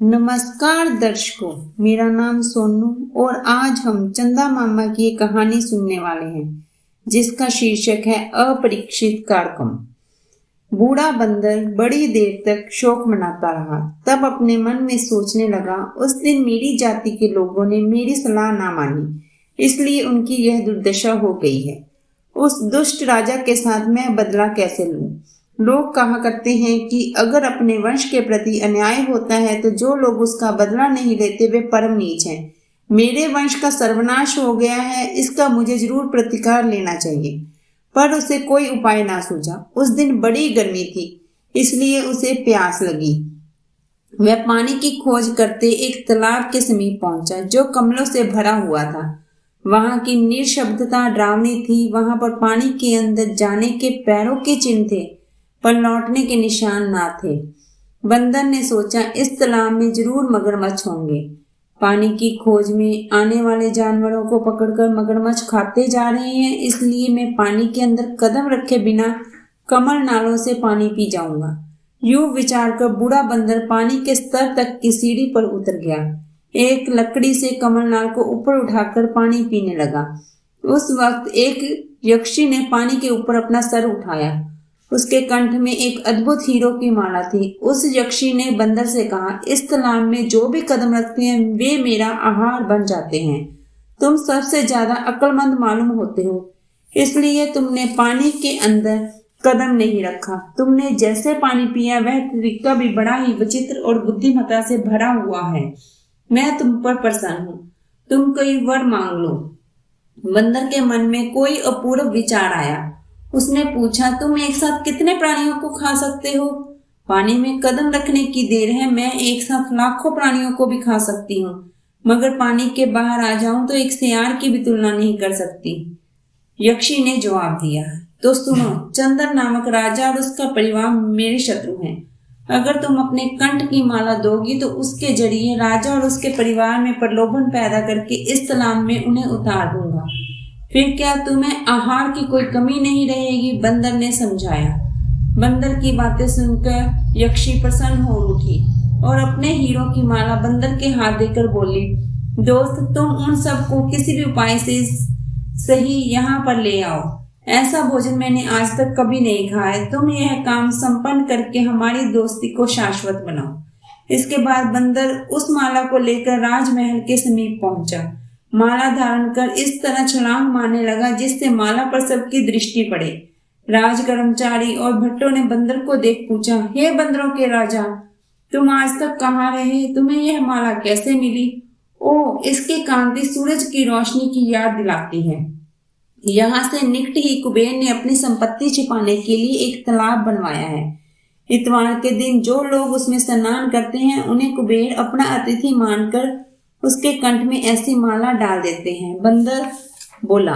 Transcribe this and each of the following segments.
नमस्कार दर्शकों, मेरा नाम सोनू और आज हम चंदा मामा की एक कहानी सुनने वाले हैं जिसका शीर्षक है अपरीक्षित कार्यक्रम। बूढ़ा बंदर बड़ी देर तक शोक मनाता रहा, तब अपने मन में सोचने लगा, उस दिन मेरी जाति के लोगों ने मेरी सलाह ना मानी, इसलिए उनकी यह दुर्दशा हो गई है। उस दुष्ट राजा के साथ मैं बदला कैसे लूं? लोग कहा करते हैं कि अगर अपने वंश के प्रति अन्याय होता है तो जो लोग उसका बदला नहीं लेते वे परम नीच हैं। मेरे वंश का सर्वनाश हो गया है, इसका मुझे जरूर प्रतिकार लेना चाहिए। पर उसे कोई उपाय ना सूझा। उस दिन बड़ी गर्मी थी, इसलिए उसे प्यास लगी। वह पानी की खोज करते एक तालाब के समीप पहुंचा जो कमलों से भरा हुआ था। वहां की निशब्दता डरावनी थी। वहां पर पानी के अंदर जाने के पैरों के चिन्ह थे, पर लौटने के निशान ना थे। बंदर ने सोचा, इस तालाब में जरूर मगरमच्छ होंगे। पानी की खोज में आने वाले जानवरों को पकड़कर मगरमच्छ खाते जा रहे हैं, इसलिए मैं पानी के अंदर कदम रखे बिना कमल नालों से पानी पी जाऊंगा। यूं विचार कर बूढ़ा बंदर पानी के स्तर तक की सीढ़ी पर उतर गया। एक लकड़ी से कमल नाल को ऊपर उठाकर पानी पीने लगा। उस वक्त एक यक्षी ने पानी के ऊपर अपना सर उठाया। उसके कंठ में एक अद्भुत हीरो की माला थी। उस यक्षी ने बंदर से कहा, इस तालाब में जो भी कदम रखते हैं वे मेरा आहार बन जाते हैं। तुम सबसे ज्यादा अक्लमंद मालूम होते हो, इसलिए तुमने पानी के अंदर कदम नहीं रखा। तुमने जैसे पानी पिया वह तरीका भी बड़ा ही विचित्र और बुद्धिमत्ता से भरा हुआ है। मैं तुम पर प्रसन्न हूँ, तुम कोई वर मांग लो। बंदर के मन में कोई अपूर्व विचार आया। उसने पूछा, तुम एक साथ कितने प्राणियों को खा सकते हो? पानी में कदम रखने की देर है, मैं एक साथ लाखों प्राणियों को भी खा सकती हूँ, मगर पानी के बाहर आ जाऊं तो एक सियार की भी तुलना नहीं कर सकती। यक्षी ने जवाब दिया, तो सुनो, चंदर नामक राजा और उसका परिवार मेरे शत्रु हैं। अगर तुम अपने कंठ की माला दोगी तो उसके जरिए राजा और उसके परिवार में प्रलोभन पैदा करके इस तालाब में उन्हें उतार दूंगा। फिर क्या तुम्हें आहार की कोई कमी नहीं रहेगी? बंदर ने समझाया। बंदर की बातें सुनकर यक्षी प्रसन्न हो उठी और अपने हीरो की माला बंदर के हाथ देकर बोली, दोस्त, तुम उन सबको किसी भी उपाय से सही यहाँ पर ले आओ। ऐसा भोजन मैंने आज तक कभी नहीं खाया। तुम यह काम संपन्न करके हमारी दोस्ती को शाश्वत बनाओ। इसके बाद बंदर उस माला को लेकर राजमहल के समीप पहुंचा। माला धारण कर इस तरह छलांग मारने लगा जिससे माला पर सबकी दृष्टि पड़े। राज कर्मचारी और भट्टों ने बंदर को देख पूछा, हे बंदरों के राजा, तुम आज तक कहाँ रहे? तुम्हें यह माला कैसे मिली? ओ, इसकी कांति सूरज की रोशनी की याद दिलाती है। यहाँ से निकट ही कुबेर ने अपनी संपत्ति छिपाने के लिए एक तालाब बनवाया है। इतवार के दिन जो लोग उसमें स्नान करते हैं उन्हें कुबेर अपना अतिथि मानकर उसके कंठ में ऐसी माला डाल देते हैं। बंदर बोला।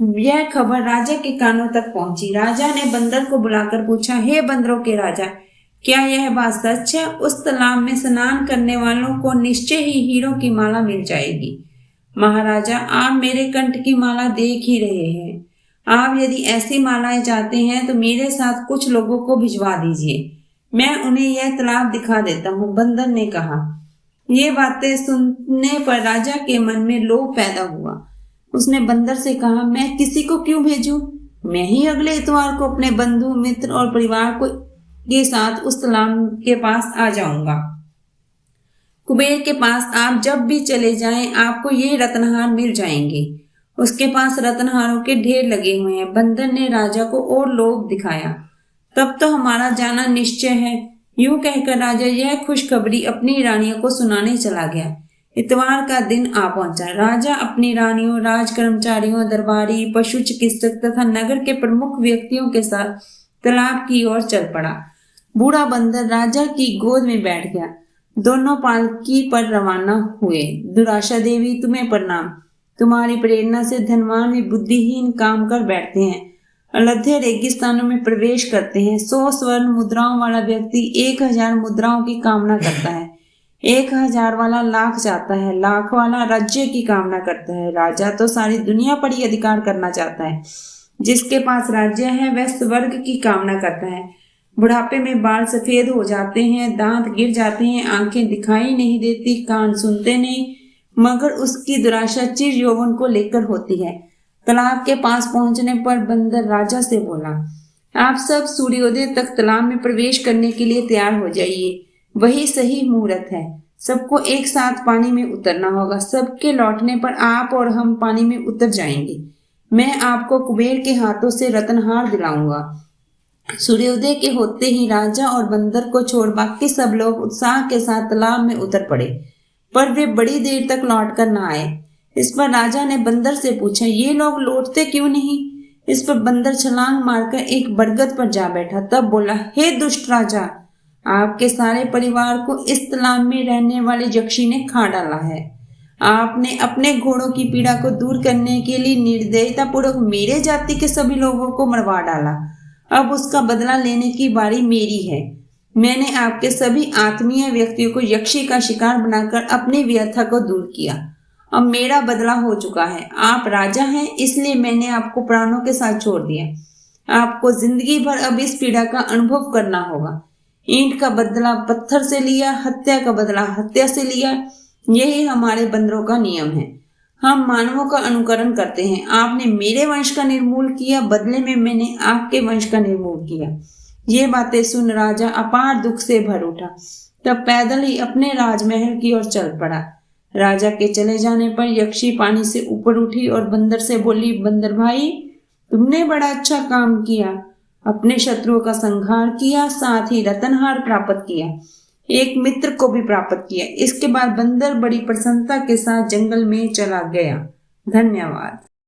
यह खबर राजा के कानों तक पहुंची। राजा ने बंदर को बुलाकर पूछा, हे बंदरों के राजा, क्या यह बात सच है? उस तालाब में स्नान करने वालों को निश्चय ही हीरो की माला मिल जाएगी। महाराजा, आप मेरे कंठ की माला देख ही रहे हैं। आप यदि ऐसी मालाएं चाहते हैं तो मेरे साथ कुछ लोगों को भिजवा दीजिए, मैं उन्हें यह तालाब दिखा देता हूँ। बंदर ने कहा। ये बातें सुनने पर राजा के मन में लोभ पैदा हुआ। उसने बंदर से कहा, मैं किसी को क्यों भेजूं? मैं ही अगले इतवार को अपने बंधु मित्र और परिवार को के साथ उस तालाब के पास आ जाऊंगा। कुबेर के पास आप जब भी चले जाएं आपको ये रत्नहार मिल जाएंगे। उसके पास रत्नहारों के ढेर लगे हुए हैं। बंदर ने राजा को और लोभ दिखाया। तब तो हमारा जाना निश्चय है। यूं कहकर राजा यह खुशखबरी अपनी रानियों को सुनाने चला गया। इतवार का दिन आ पहुंचा। राजा अपनी रानियों, राज कर्मचारियों, दरबारी, पशु चिकित्सक तथा नगर के प्रमुख व्यक्तियों के साथ तालाब की ओर चल पड़ा। बूढ़ा बंदर राजा की गोद में बैठ गया। दोनों पालकी पर रवाना हुए। दुराशा देवी, तुम्हें प्रणाम। तुम्हारी प्रेरणा से धनवान भी बुद्धिहीन काम कर बैठते हैं, अलध्य रेगिस्तानों में प्रवेश करते हैं। 100 स्वर्ण मुद्राओं वाला व्यक्ति 1000 मुद्राओं की कामना करता है। 1000 वाला लाख चाहता है। लाख वाला राज्य की कामना करता है। राजा तो सारी दुनिया पर ही अधिकार करना चाहता है। जिसके पास राज्य है वह स्वर्ग की कामना करता है। बुढ़ापे में बाल सफेद हो जाते हैं, दांत गिर जाते हैं, आंखें दिखाई नहीं देती, कान सुनते नहीं, मगर उसकी दुराशा चिर यौवन को लेकर होती है। तालाब के पास पहुंचने पर बंदर राजा से बोला, आप सब सूर्योदय तक तालाब में प्रवेश करने के लिए तैयार हो जाइए, वही सही मुहूर्त है। सबको एक साथ पानी में उतरना होगा। सबके लौटने पर आप और हम पानी में उतर जाएंगे। मैं आपको कुबेर के हाथों से रत्नहार दिलाऊंगा। सूर्योदय के होते ही राजा और बंदर को छोड़ बाकी सब लोग उत्साह के साथ तालाब में उतर पड़े, पर वे बड़ी देर तक लौट कर न आए। इस पर राजा ने बंदर से पूछा, ये लोग लौटते क्यों नहीं? इस पर बंदर छलांग मारकर एक बरगद पर जा बैठा। तब बोला, हे दुष्ट राजा, आपके सारे परिवार को इस तालाब में रहने वाले यक्षी ने खा डाला है। आपने अपने घोड़ों की पीड़ा को दूर करने के लिए निर्दयता पूर्वक मेरे जाति के सभी लोगों को मरवा डाला। अब उसका बदला लेने की बारी मेरी है। मैंने आपके सभी आत्मीय व्यक्तियों को यक्षी का शिकार बनाकर अपनी व्यथा को दूर किया। अब मेरा बदला हो चुका है। आप राजा हैं, इसलिए मैंने आपको प्राणों के साथ छोड़ दिया। आपको जिंदगी भर अब इस पीड़ा का अनुभव करना होगा। ईंट का बदला पत्थर से लिया, हत्या का बदला हत्या से लिया। यही हमारे बंदरों का नियम है। हम मानवों का अनुकरण करते हैं। आपने मेरे वंश का निर्मूल किया, बदले में मैंने आपके वंश का निर्मूल किया। ये बातें सुन राजा अपार दुख से भर उठा। तब पैदल ही अपने राजमहल की ओर चल पड़ा। राजा के चले जाने पर यक्षी पानी से ऊपर उठी और बंदर से बोली, बंदर भाई, तुमने बड़ा अच्छा काम किया। अपने शत्रुओं का संहार किया, साथ ही रत्नहार प्राप्त किया, एक मित्र को भी प्राप्त किया। इसके बाद बंदर बड़ी प्रसन्नता के साथ जंगल में चला गया। धन्यवाद।